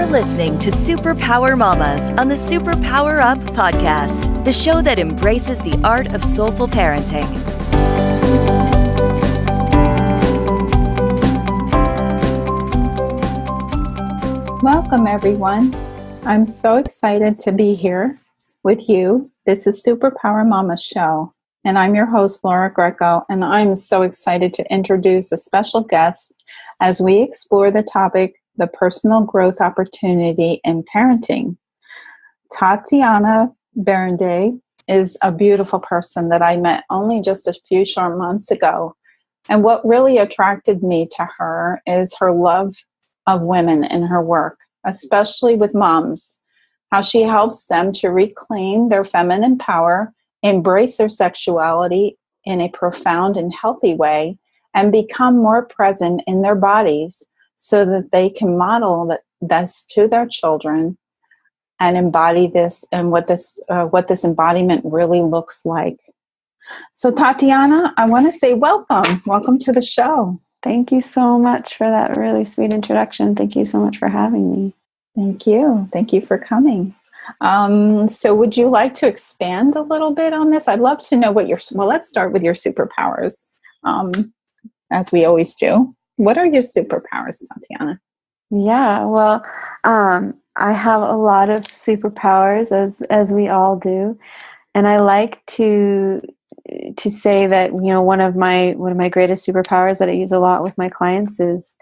You're listening to SuperPower Mommas on the SuperPower Up podcast, the show that embraces the art of soulful parenting. Welcome, everyone. I'm so excited to be here with you. This is SuperPower Mommas show, and I'm your host, Laura Greco, and I'm so excited to introduce a special guest as we explore the topic, the personal growth opportunity in parenting. Tatiana Berindei is a beautiful person that I met only just a few short months ago. And what really attracted me to her is her love of women in her work, especially with moms, how she helps them to reclaim their feminine power, embrace their sexuality in a profound and healthy way, and become more present in their bodies so that they can model this to their children and embody this and what this embodiment really looks like. So Tatiana, I want to say welcome. Welcome to the show. Thank you so much for that really sweet introduction. Thank you so much for having me. Thank you. Thank you for coming. So would you like to expand a little bit on this? I'd love to know let's start with your superpowers, as we always do. What are your superpowers, Tatiana? Yeah, well, I have a lot of superpowers, as we all do. And I like to say that, you know, one of my greatest superpowers that I use a lot with my clients is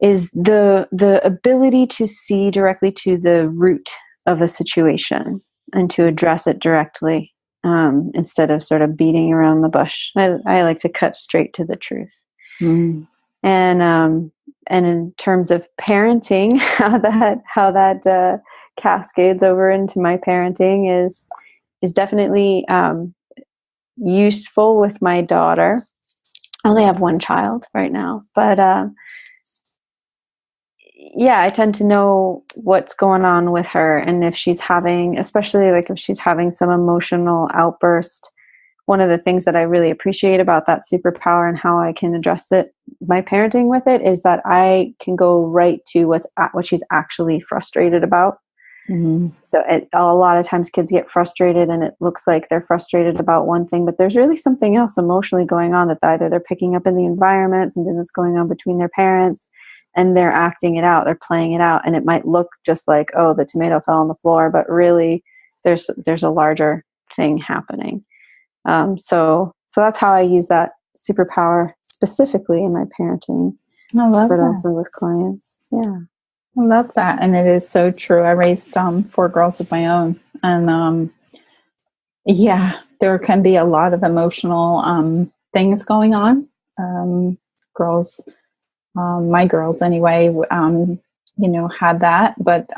the ability to see directly to the root of a situation and to address it directly, instead of sort of beating around the bush. I like to cut straight to the truth. Mm. And in terms of parenting, how that cascades over into my parenting is definitely useful with my daughter. I only have one child right now, but yeah, I tend to know what's going on with her, and if she's having, especially like if she's having some emotional outburst. One of the things that I really appreciate about that superpower and how I can address my parenting with it, is that I can go right to what she's actually frustrated about. Mm-hmm. So a lot of times kids get frustrated and it looks like they're frustrated about one thing, but there's really something else emotionally going on that either they're picking up in the environment, something that's going on between their parents, and they're acting it out, they're playing it out. And it might look just like, oh, the tomato fell on the floor, but really there's a larger thing happening. So that's how I use that superpower specifically in my parenting. I love but that. Also with clients. Yeah. I love that. And it is so true. I raised 4 girls of my own. And there can be a lot of emotional things going on. Girls, my girls anyway, had that. But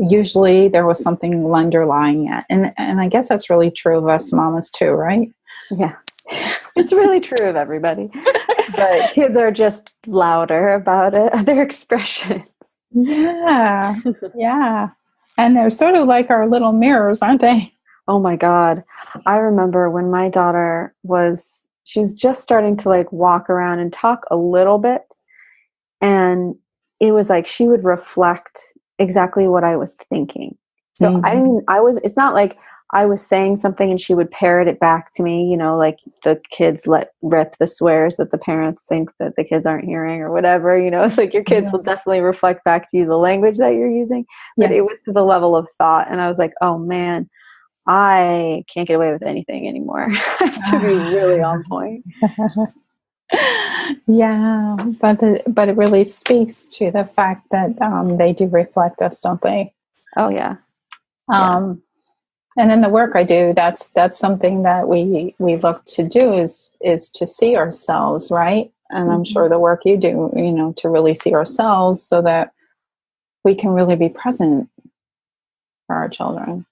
usually there was something underlying it. And I guess that's really true of us mamas too, right? Yeah. It's really true of everybody. But kids are just louder about it, their expressions. Yeah. Yeah. And they're sort of like our little mirrors, aren't they? Oh my God. I remember when my daughter she was just starting to like walk around and talk a little bit. And it was like she would reflect exactly what I was thinking. So mm-hmm. It's not like I was saying something and she would parrot it back to me, like the kids let rip the swears that the parents think that the kids aren't hearing or whatever, it's like your kids will definitely reflect back to you the language that you're using, but It was to the level of thought. And I was like, oh man, I can't get away with anything anymore. I have to be really on point. Yeah, but it really speaks to the fact that they do reflect us, don't they? Oh yeah. And then the work I do, that's something that we look to do is to see ourselves, right? And mm-hmm. I'm sure the work you do, to really see ourselves so that we can really be present for our children.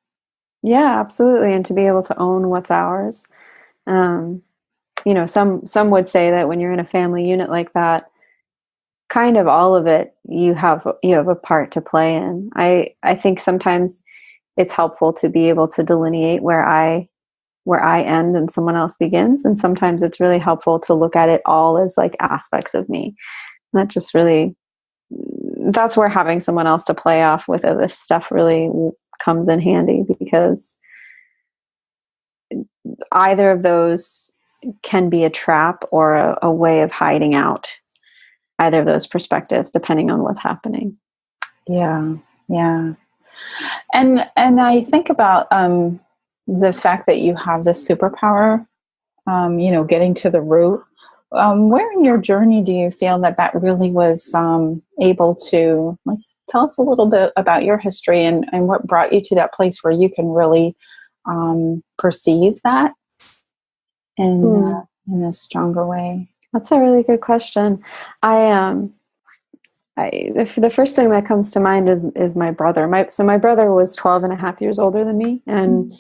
Yeah, absolutely. And to be able to own what's ours. Some would say that when you're in a family unit like that, kind of all of it, you have a part to play in. I think sometimes it's helpful to be able to delineate where I end and someone else begins. And sometimes it's really helpful to look at it all as like aspects of me. And that just really that's where having someone else to play off with this stuff really comes in handy, because either of those can be a trap or a way of hiding out either of those perspectives, depending on what's happening. Yeah. Yeah. And I think about the fact that you have this superpower, getting to the root. Where in your journey do you feel that really was able to, tell us a little bit about your history and what brought you to that place where you can really perceive that in a stronger way? That's a really good question. The first thing that comes to mind is my brother. My brother was 12 and a half years older than me, and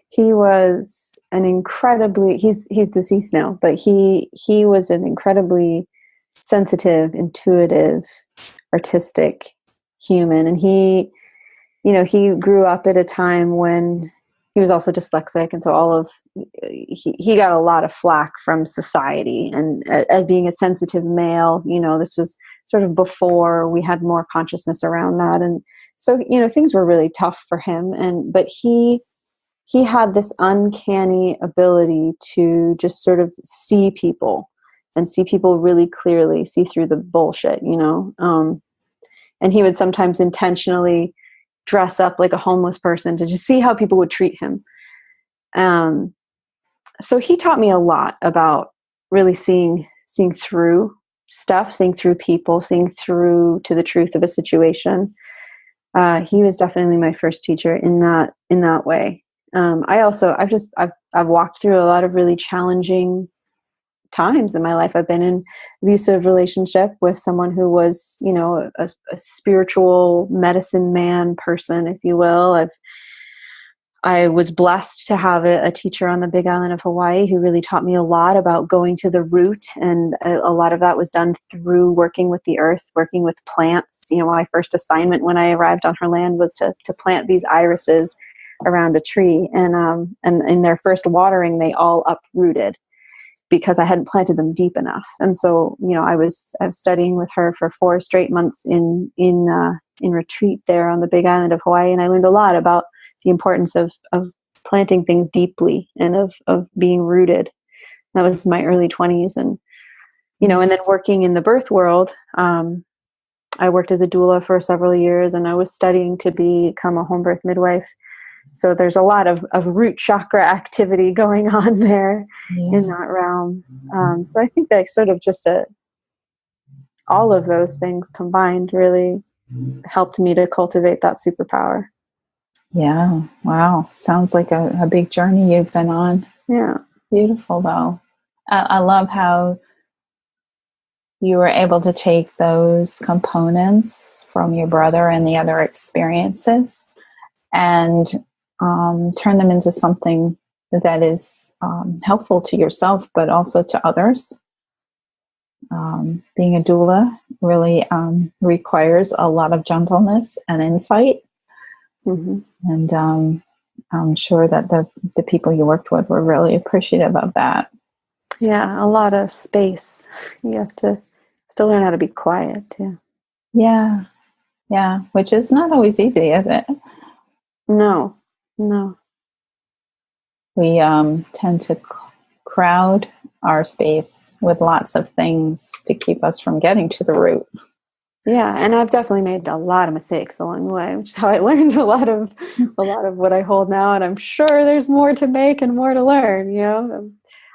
he was he's deceased now, but he was an incredibly sensitive, intuitive, artistic human. And he grew up at a time when he was also dyslexic. And so he got a lot of flack from society. And as being a sensitive male, this was sort of before we had more consciousness around that. And so, things were really tough for him. But he had this uncanny ability to just sort of see people really clearly, see through the bullshit, and he would sometimes intentionally dress up like a homeless person to just see how people would treat him. So he taught me a lot about really seeing through stuff, seeing through people, seeing through to the truth of a situation. He was definitely my first teacher in that way. I've walked through a lot of really challenging times in my life. I've been in abusive relationship with someone who was, a spiritual medicine man person, if you will. I was blessed to have a teacher on the Big Island of Hawaii who really taught me a lot about going to the root. And a lot of that was done through working with the earth, working with plants. My first assignment when I arrived on her land was to plant these irises around a tree. And in their first watering, they all uprooted because I hadn't planted them deep enough. And so, I was studying with her for 4 straight months in retreat there on the Big Island of Hawaii. And I learned a lot about the importance of planting things deeply and of being rooted. That was my early 20s. And, and then working in the birth world, I worked as a doula for several years, and I was studying to become a home birth midwife. So there's a lot of root chakra activity going on there in that realm. So I think that sort of just all of those things combined really helped me to cultivate that superpower. Yeah. Wow. Sounds like a big journey you've been on. Yeah. Beautiful, though. I love how you were able to take those components from your brother and the other experiences and turn them into something that is helpful to yourself, but also to others. Being a doula really requires a lot of gentleness and insight. Mm-hmm. And I'm sure that the people you worked with were really appreciative of that. Yeah, a lot of space. You have to learn how to be quiet too. Yeah, which is not always easy, is it? No. We tend to crowd our space with lots of things to keep us from getting to the root. Yeah, and I've definitely made a lot of mistakes along the way, which is how I learned a lot of what I hold now. And I'm sure there's more to make and more to learn.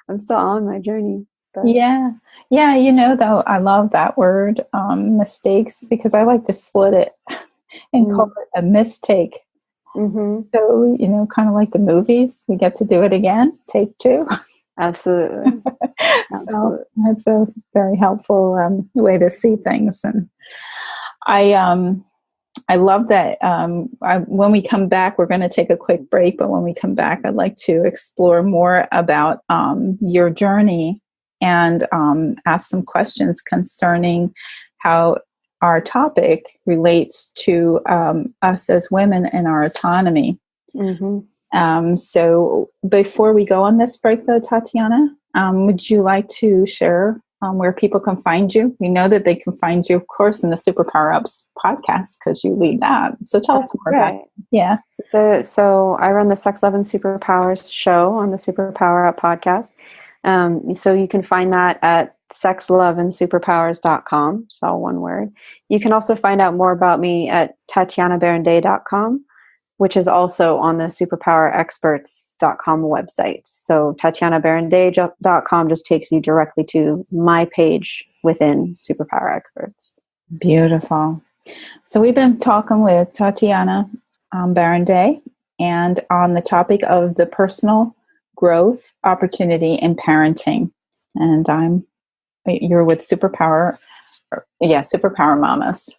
I'm still on my journey. But. Yeah. Though I love that word, mistakes, because I like to split it and call it a mistake. Mm-hmm. So, kind of like the movies, we get to do it again, take 2. Absolutely. So that's a very helpful way to see things. And I love that. When we come back, we're going to take a quick break, but when we come back, I'd like to explore more about your journey and ask some questions concerning how our topic relates to us as women and our autonomy. Mm-hmm. So before we go on this break, though, Tatiana, would you like to share where people can find you. We know that they can find you, of course, in the SuperPower Ups podcast because you lead that. So tell us more about it. Yeah. So I run the Sex, Love, and SuperPowers show on the SuperPower Up podcast. So you can find that at sexloveandsuperpowers.com. It's all one word. You can also find out more about me at tatianaberindei.com, which is also on the superpowerexperts.com website. So tatianaberindei.com just takes you directly to my page within Superpower Experts. Beautiful. So we've been talking with Tatiana Berindei, and on the topic of the personal growth opportunity in parenting. And you're with SuperPower Mommas.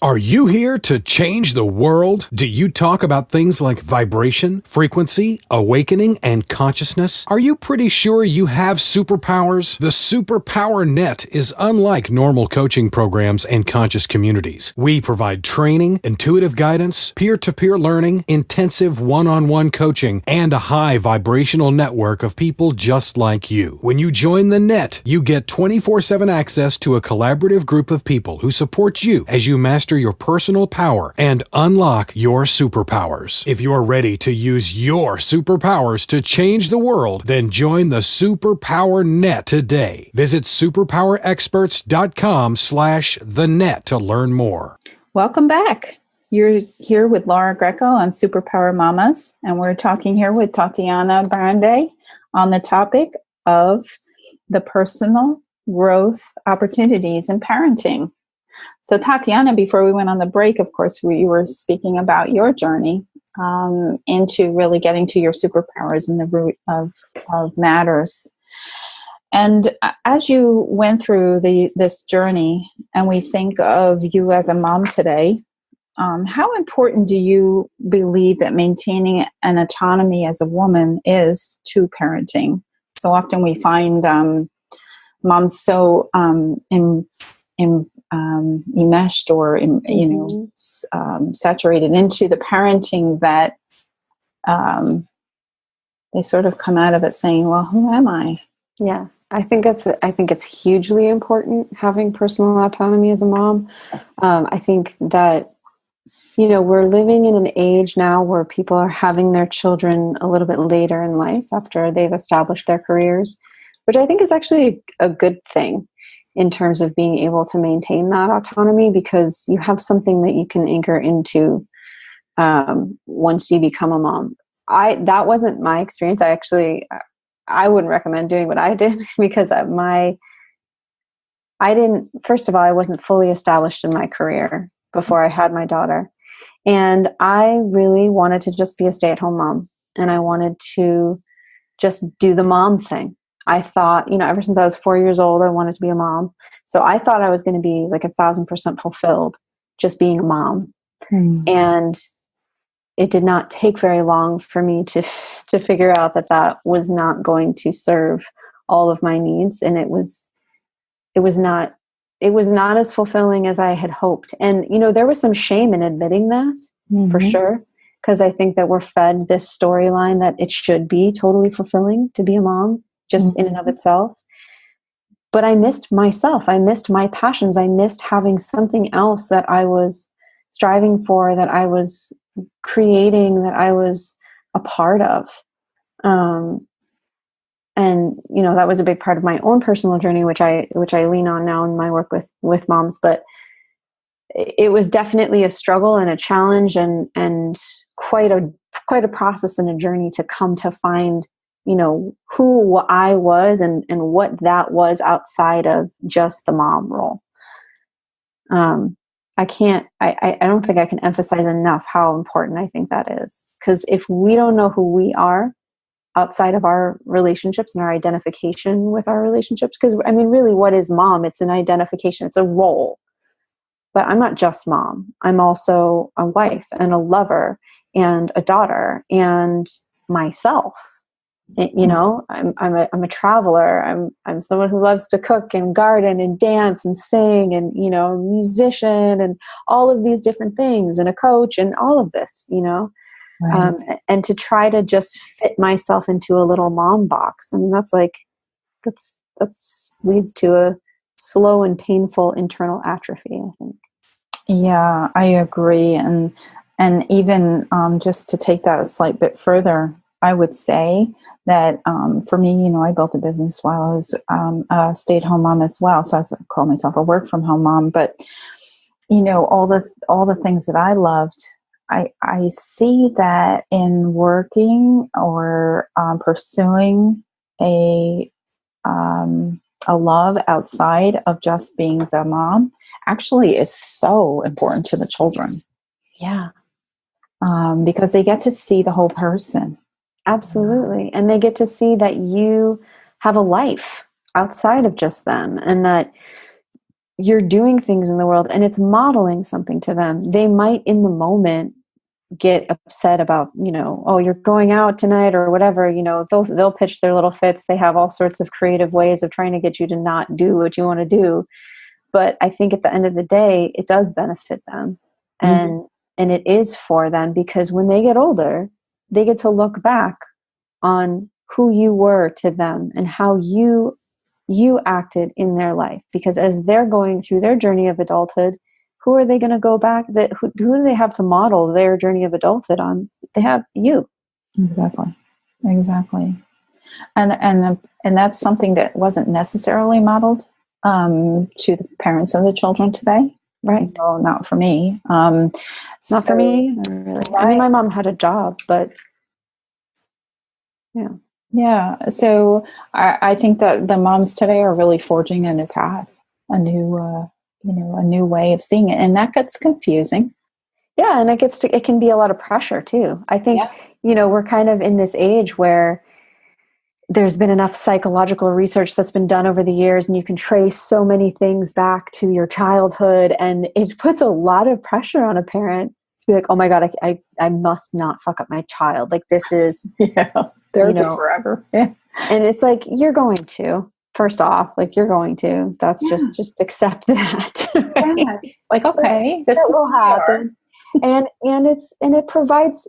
Are you here to change the world? Do you talk about things like vibration, frequency, awakening, and consciousness? Are you pretty sure you have superpowers? The SuperPower Net is unlike normal coaching programs and conscious communities. We provide training, intuitive guidance, peer-to-peer learning, intensive one-on-one coaching, and a high vibrational network of people just like you. When you join the net, you get 24/7 access to a collaborative group of people who support you as you master your personal power and unlock your superpowers. If you're ready to use your superpowers to change the world, then join the SuperPower Net today. Visit superpowerexperts.com/the-net to learn more. Welcome back. You're here with Laura Greco on SuperPower Mommas, and we're talking here with Tatiana Berindei on the topic of the personal growth opportunities in parenting. So Tatiana, before we went on the break, of course, we were speaking about your journey into really getting to your superpowers and the root of matters. And as you went through this journey, and we think of you as a mom today, how important do you believe that maintaining an autonomy as a woman is to parenting? So often we find moms so enmeshed or saturated into the parenting that they sort of come out of it saying, "Well, who am I?" Yeah, I think it's hugely important having personal autonomy as a mom. I think that we're living in an age now where people are having their children a little bit later in life after they've established their careers, which I think is actually a good thing in terms of being able to maintain that autonomy, because you have something that you can anchor into once you become a mom. That wasn't my experience. I wouldn't recommend doing what I did because first of all, I wasn't fully established in my career before I had my daughter. And I really wanted to just be a stay-at-home mom. And I wanted to just do the mom thing. I thought, ever since I was 4 years old, I wanted to be a mom. So I thought I was going to be like 1,000% fulfilled just being a mom. And it did not take very long for me to figure out that was not going to serve all of my needs. And it was not as fulfilling as I had hoped. And, there was some shame in admitting that for sure. Because I think that we're fed this storyline that it should be totally fulfilling to be a mom, just in and of itself. But I missed myself. I missed my passions. I missed having something else that I was striving for, that I was creating, that I was a part of. And, that was a big part of my own personal journey, which I lean on now in my work with moms. But it was definitely a struggle and a challenge and quite a process and a journey to come to find who I was and what that was outside of just the mom role. I don't think I can emphasize enough how important I think that is. Because if we don't know who we are outside of our relationships and our identification with our relationships, because really, what is mom? It's an identification, it's a role. But I'm not just mom. I'm also a wife and a lover and a daughter and myself. I'm a traveler. I'm someone who loves to cook and garden and dance and sing and, a musician and all of these different things and a coach and all of this, right. And to try to just fit myself into a little mom box. That's leads to a slow and painful internal atrophy, I think. Yeah, I agree. And even just to take that a slight bit further, I would say that for me, I built a business while I was a stay-at-home mom as well. So I call myself a work-from-home mom. But all the things that I loved, I see that in working or pursuing a love outside of just being the mom actually is so important to the children. Yeah. Because they get to see the whole person. Absolutely. And they get to see that you have a life outside of just them, and that you're doing things in the world, and it's modeling something to them. They might in the moment get upset about, oh, you're going out tonight or whatever, they'll pitch their little fits. They have all sorts of creative ways of trying to get you to not do what you want to do. But I think at the end of the day, it does benefit them. And it is for them, because when they get older, they get to look back on who you were to them and how you acted in their life. Because as they're going through their journey of adulthood, who are they going to go back? Who do they have to model their journey of adulthood on? They have you. Exactly. And that's something that wasn't necessarily modeled to the parents of the children today. Right. Well, not for me. Not for me, really. Right. I mean, my mom had a job, but yeah. Yeah. So I think that the moms today are really forging a new path, a new way of seeing it. And that gets confusing. Yeah. And it can be a lot of pressure too. I think, we're kind of in this age where there's been enough psychological research that's been done over the years, and you can trace so many things back to your childhood, and it puts a lot of pressure on a parent to be like, oh my God, I must not fuck up my child. Like, this is, they're forever. Yeah. And it's like, you're going to, first off, like, you're going to, that's just accept that. Right? Yeah. Like, okay, this will happen. And it provides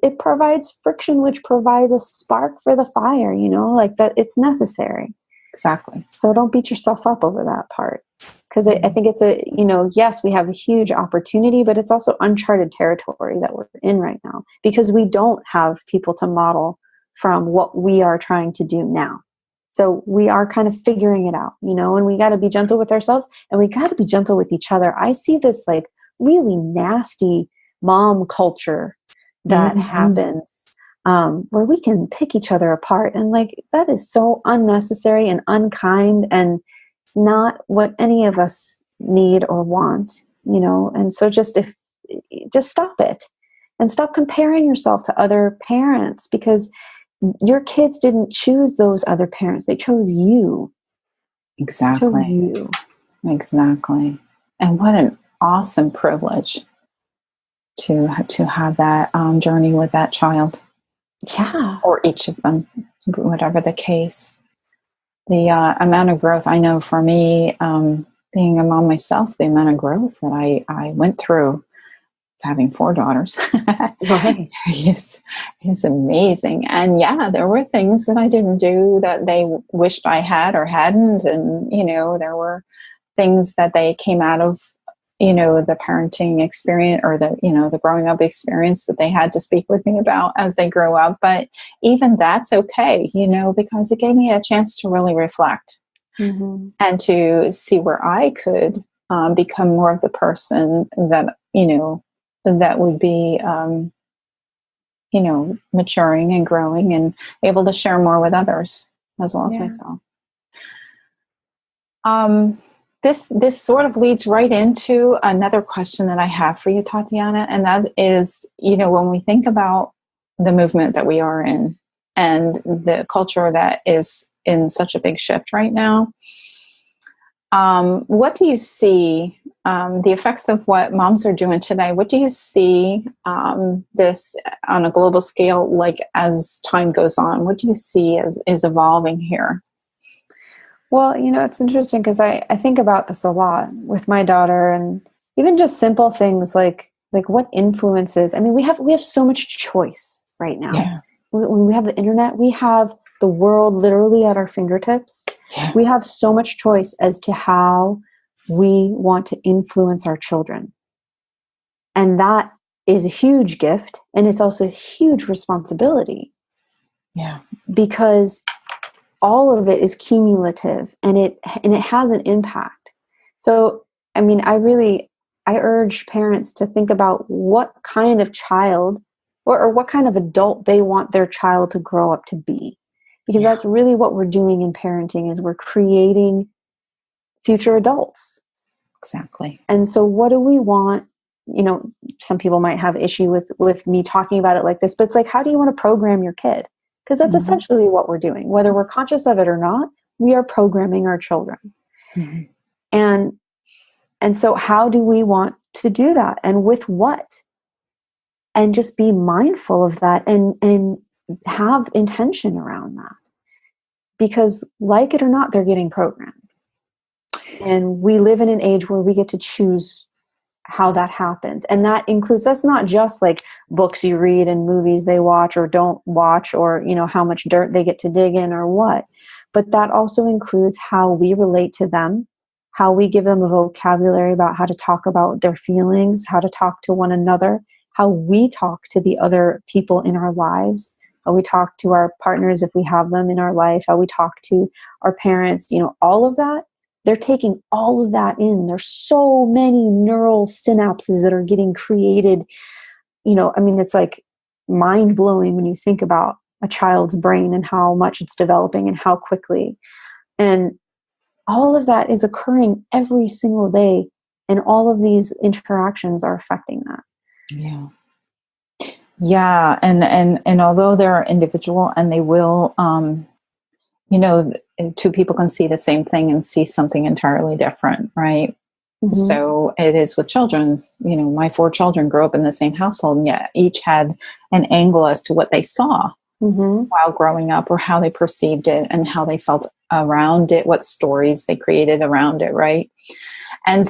friction, which provides a spark for the fire, like that. It's necessary. Exactly. So don't beat yourself up over that part, because I think it's yes, we have a huge opportunity, but it's also uncharted territory that we're in right now, because we don't have people to model from what we are trying to do now. So we are kind of figuring it out, and we got to be gentle with ourselves, and we got to be gentle with each other. I see this like really nasty mom culture that happens, where we can pick each other apart, and like, that is so unnecessary and unkind and not what any of us need or want, and so just stop it, and stop comparing yourself to other parents, because your kids didn't choose those other parents. They chose you. Exactly. Exactly. And what an awesome privilege to have that journey with that child. Yeah. Or each of them, whatever the case. The amount of growth, I know for me, being a mom myself, the amount of growth that I went through having 4 daughters is amazing. And there were things that I didn't do that they wished I had or hadn't. And, there were things that they came out of the parenting experience, or the growing up experience that they had to speak with me about as they grew up. But even that's okay, because it gave me a chance to really reflect and to see where I could become more of the person that, that would be, maturing and growing and able to share more with others as well as myself. This sort of leads right into another question that I have for you, Tatiana, and that is, when we think about the movement that we are in and the culture that is in such a big shift right now, what do you see, the effects of what moms are doing today? What do you see this on a global scale, like as time goes on? What do you see is evolving here? Well, it's interesting, because I think about this a lot with my daughter, and even just simple things like what influences. I mean, we have so much choice right now. Yeah. We have the internet. We have the world literally at our fingertips. Yeah. We have so much choice as to how we want to influence our children. And that is a huge gift. And it's also a huge responsibility. Yeah. Because all of it is cumulative and it has an impact. So, I mean, I urge parents to think about what kind of child or what kind of adult they want their child to grow up to be. Because that's really what we're doing in parenting, is we're creating future adults. Exactly. And so what do we want? You know, some people might have issue with me talking about it like this, but it's like, how do you want to program your kid? Because that's essentially what we're doing. Whether we're conscious of it or not, we are programming our children. Mm-hmm. And so how do we want to do that? And with what? And just be mindful of that and have intention around that. Because like it or not, they're getting programmed. And we live in an age where we get to choose how that happens. And that includes, that's not just like books you read and movies they watch or don't watch, or, you know, how much dirt they get to dig in or what, but that also includes how we relate to them, how we give them a vocabulary about how to talk about their feelings, how to talk to one another, how we talk to the other people in our lives, how we talk to our partners if we have them in our life, how we talk to our parents, you know, all of that. They're taking all of that in. There's so many neural synapses that are getting created. You know, I mean, it's like mind blowing when you think about a child's brain and how much it's developing and how quickly. And all of that is occurring every single day. And all of these interactions are affecting that. Yeah. Yeah. And although they're individual and they will, you know, two people can see the same thing and see something entirely different, right? Mm-hmm. So it is with children. You know, my 4 children grew up in the same household, and yet each had an angle as to what they saw while growing up, or how they perceived it and how they felt around it, what stories they created around it, right? And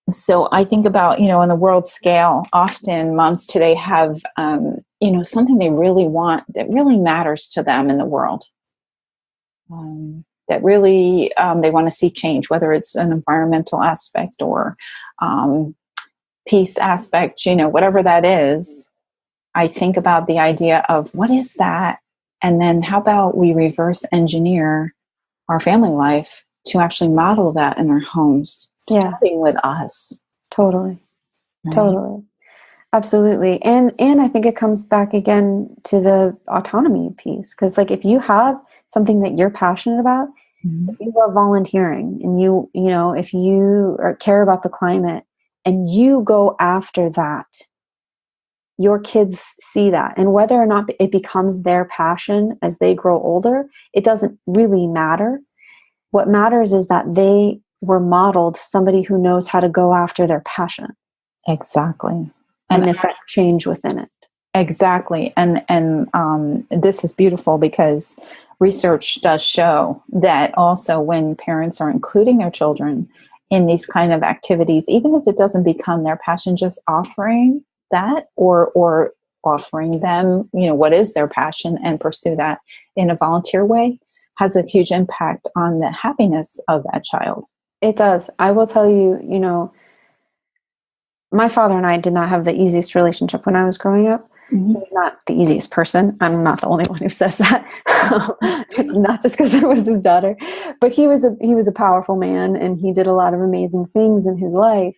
so I think about, you know, on the world scale, often moms today have, you know, something they really want that really matters to them in the world. That really they want to see change, whether it's an environmental aspect or peace aspect, you know, whatever that is. I think about the idea of what is that? And then how about we reverse engineer our family life to actually model that in our homes, starting with us. Totally. Right? Totally. Absolutely. And I think it comes back again to the autonomy piece. Because like, if you have something that you're passionate about, if you love volunteering and you know, if you care about the climate and you go after that, your kids see that. And whether or not it becomes their passion as they grow older, it doesn't really matter. What matters is that they were modeled somebody who knows how to go after their passion. Exactly. And affect change within it. Exactly. And this is beautiful, because research does show that also when parents are including their children in these kind of activities, even if it doesn't become their passion, just offering that or offering them, you know, what is their passion and pursue that in a volunteer way has a huge impact on the happiness of that child. It does. I will tell you, you know, my father and I did not have the easiest relationship when I was growing up. He was not the easiest person. I'm not the only one who says that. It's not just because I was his daughter, but he was a powerful man, and he did a lot of amazing things in his life.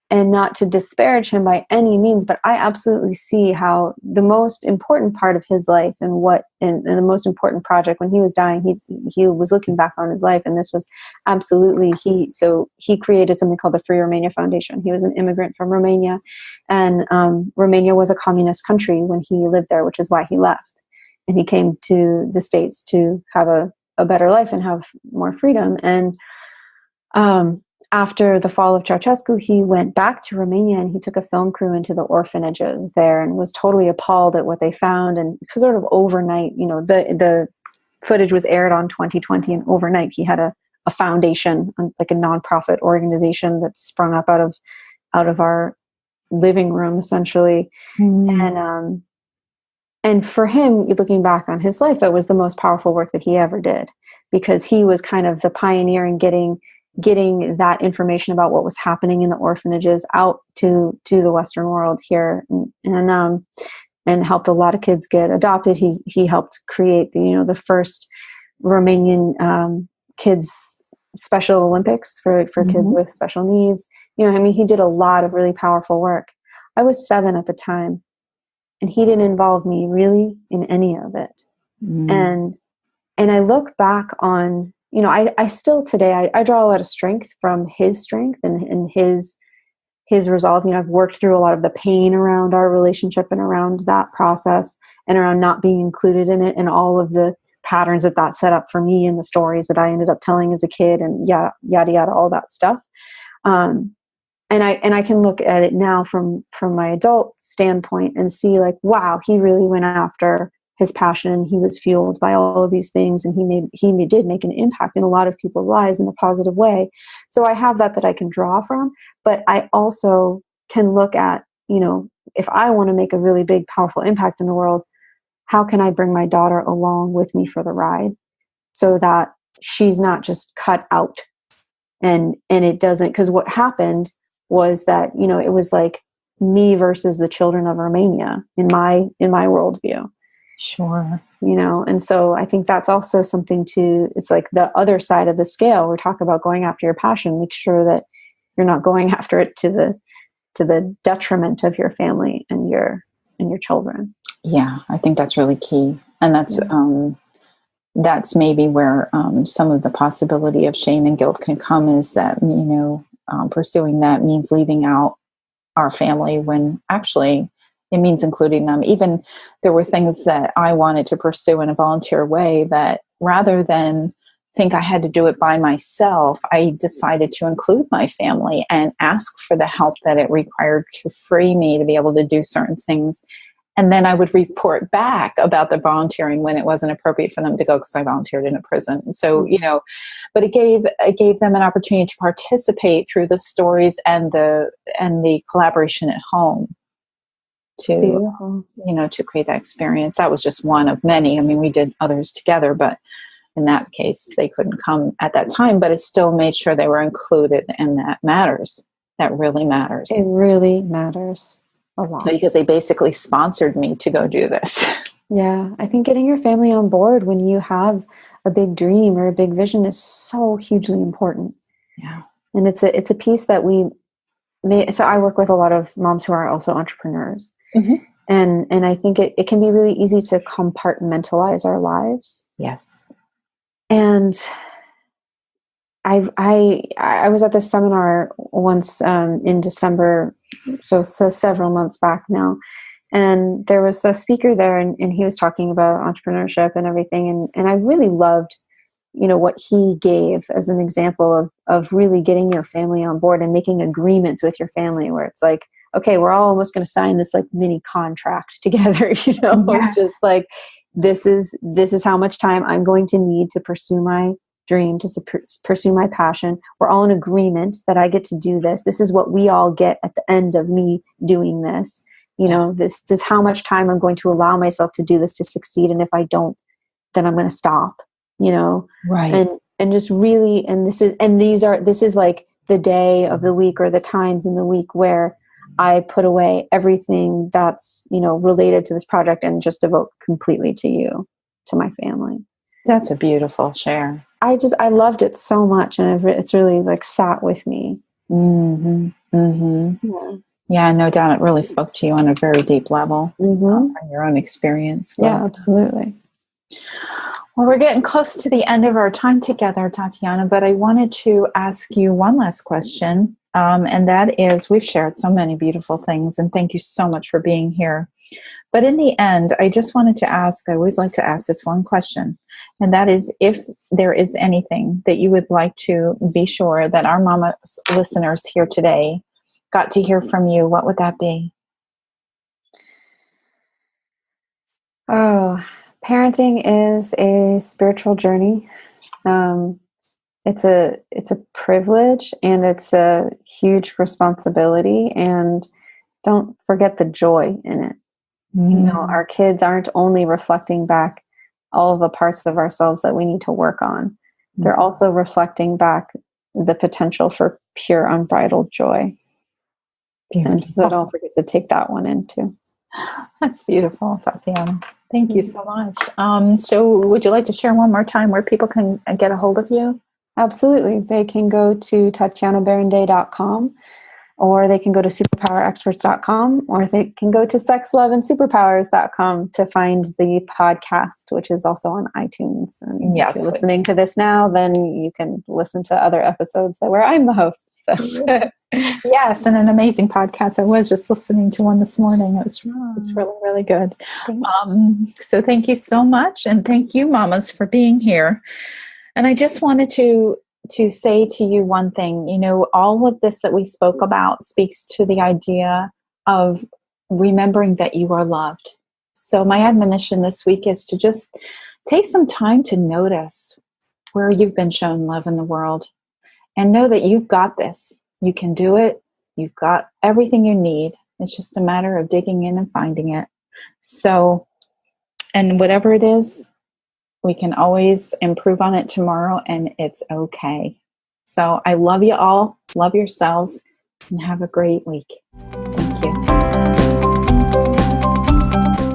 And not to disparage him by any means, but I absolutely see how the most important part of his life and the most important project when he was dying, he was looking back on his life, and this was absolutely, he created something called the Free Romania Foundation. He was an immigrant from Romania, and Romania was a communist country when he lived there, which is why he left. And he came to the States to have a better life and have more freedom. And after the fall of Ceausescu, he went back to Romania, and he took a film crew into the orphanages there and was totally appalled at what they found. And sort of overnight, you know, the footage was aired on 2020, and overnight he had a foundation, like a nonprofit organization that sprung up out of our living room, essentially. And and for him, looking back on his life, that was the most powerful work that he ever did, because he was kind of the pioneer in getting that information about what was happening in the orphanages out to the Western world here, and helped a lot of kids get adopted. He helped create the first Romanian kids Special Olympics for kids with special needs. He did a lot of really powerful work. I was 7 at the time, and he didn't involve me really in any of it. And I look back on, I still today, I draw a lot of strength from his strength and his resolve. I've worked through a lot of the pain around our relationship and around that process and around not being included in it, and all of the patterns that set up for me and the stories that I ended up telling as a kid, and yada, yada, all that stuff. And I can look at it now from my adult standpoint and see, like, wow, he really went after his passion. He was fueled by all of these things, and he did make an impact in a lot of people's lives in a positive way. So I have that I can draw from, but I also can look at, if I want to make a really big, powerful impact in the world, how can I bring my daughter along with me for the ride so that she's not just cut out and it doesn't, because what happened was that, it was like me versus the children of Romania in my worldview. Sure. And so I think that's also something it's like the other side of the scale. We're talking about going after your passion. Make sure that you're not going after it to the detriment of your family and your children. Yeah, I think that's really key. And that's maybe where some of the possibility of shame and guilt can come, is that, pursuing that means leaving out our family when actually it means including them. Even there were things that I wanted to pursue in a volunteer way that, rather than think I had to do it by myself, I decided to include my family and ask for the help that it required to free me to be able to do certain things. And then I would report back about the volunteering when it wasn't appropriate for them to go, because I volunteered in a prison. So, but it gave them an opportunity to participate through the stories and the collaboration at home to create that experience. That was just one of many. I mean, we did others together, but in that case, they couldn't come at that time, but it still made sure they were included, and that matters. That really matters. It really matters a lot. Because they basically sponsored me to go do this. Yeah, I think getting your family on board when you have a big dream or a big vision is so hugely important. Yeah. And it's a piece that so I work with a lot of moms who are also entrepreneurs. And I think it can be really easy to compartmentalize our lives. Yes. And I was at this seminar once in December, so several months back now, and there was a speaker there, and he was talking about entrepreneurship and everything, and I really loved, what he gave as an example of really getting your family on board and making agreements with your family, where it's like, okay, we're all almost going to sign this like mini contract together, Yes. Just like, this is how much time I'm going to need to pursue my dream, to pursue my passion. We're all in agreement that I get to do this. This is what we all get at the end of me doing this. This is how much time I'm going to allow myself to do this to succeed. And if I don't, then I'm going to stop, Right. And just really, this is like the day of the week or the times in the week where I put away everything that's, related to this project and just devote completely to you, to my family. That's a beautiful share. I loved it so much, and it's really like sat with me. Yeah, no doubt it really spoke to you on a very deep level from your own experience. Yeah, absolutely. Well, we're getting close to the end of our time together, Tatiana, but I wanted to ask you one last question. And that is, we've shared so many beautiful things, and thank you so much for being here. But in the end, I just wanted to ask, I always like to ask this one question, and that is, if there is anything that you would like to be sure that our mama listeners here today got to hear from you, what would that be? Oh, parenting is a spiritual journey. It's a privilege, and it's a huge responsibility, and don't forget the joy in it. Our kids aren't only reflecting back all of the parts of ourselves that we need to work on. They're also reflecting back the potential for pure unbridled joy. Beautiful. And so don't forget to take that one in too. That's beautiful, Tatiana. Thank you so much. So would you like to share one more time where people can get a hold of you? Absolutely. They can go to TatianaBerindei.com, or they can go to SuperPowerExperts.com, or they can go to SexLoveAndSuperPowers.com to find the podcast, which is also on iTunes. And if you're listening to this now, then you can listen to other episodes where I'm the host. So yes, and an amazing podcast. I was just listening to one this morning. It's really, really good. So thank you so much. And thank you, mamas, for being here. And I just wanted to say to you one thing. All of this that we spoke about speaks to the idea of remembering that you are loved. So my admonition this week is to just take some time to notice where you've been shown love in the world, and know that you've got this. You can do it. You've got everything you need. It's just a matter of digging in and finding it. So, and whatever it is, we can always improve on it tomorrow, and it's okay. So I love you all. Love yourselves, and have a great week. Thank you.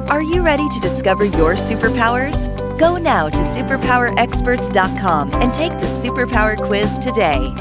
Are you ready to discover your superpowers? Go now to SuperPowerExperts.com and take the Superpower Quiz today.